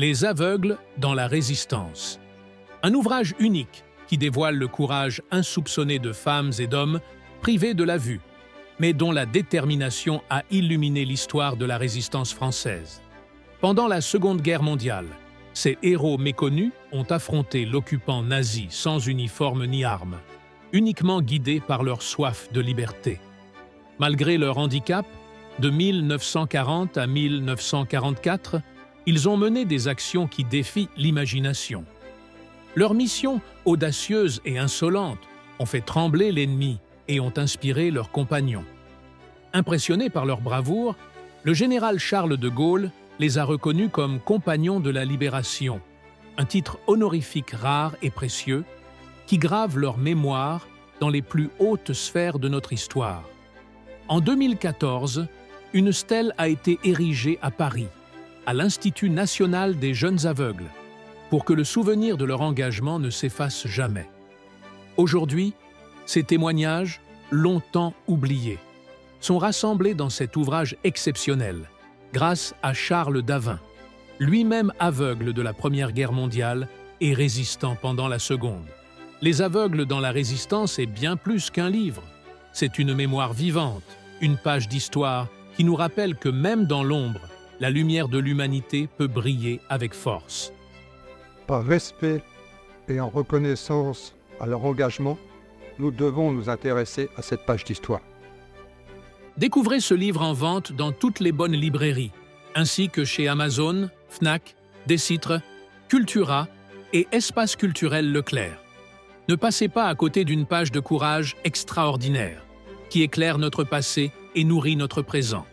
Les aveugles dans la résistance. Un ouvrage unique qui dévoile le courage insoupçonné de femmes et d'hommes privés de la vue, mais dont la détermination a illuminé l'histoire de la résistance française. Pendant la Seconde Guerre mondiale, ces héros méconnus ont affronté l'occupant nazi sans uniforme ni armes, uniquement guidés par leur soif de liberté. Malgré leur handicap, de 1940 à 1944, ils ont mené des actions qui défient l'imagination. Leur mission, audacieuse et insolente, ont fait trembler l'ennemi et ont inspiré leurs compagnons. Impressionné par leur bravoure, le général Charles de Gaulle les a reconnus comme compagnons de la libération, un titre honorifique rare et précieux qui grave leur mémoire dans les plus hautes sphères de notre histoire. En 2014, une stèle a été érigée à Paris, à l'Institut national des jeunes aveugles, pour que le souvenir de leur engagement ne s'efface jamais. Aujourd'hui, ces témoignages, longtemps oubliés, sont rassemblés dans cet ouvrage exceptionnel, grâce à Charles Davin, lui-même aveugle de la Première Guerre mondiale et résistant pendant la Seconde. Les aveugles dans la résistance est bien plus qu'un livre. C'est une mémoire vivante, une page d'histoire qui nous rappelle que même dans l'ombre, la lumière de l'humanité peut briller avec force. Par respect et en reconnaissance à leur engagement, nous devons nous intéresser à cette page d'histoire. Découvrez ce livre en vente dans toutes les bonnes librairies, ainsi que chez Amazon, Fnac, Décitre, Cultura et Espace culturel Leclerc. Ne passez pas à côté d'une page de courage extraordinaire, qui éclaire notre passé et nourrit notre présent.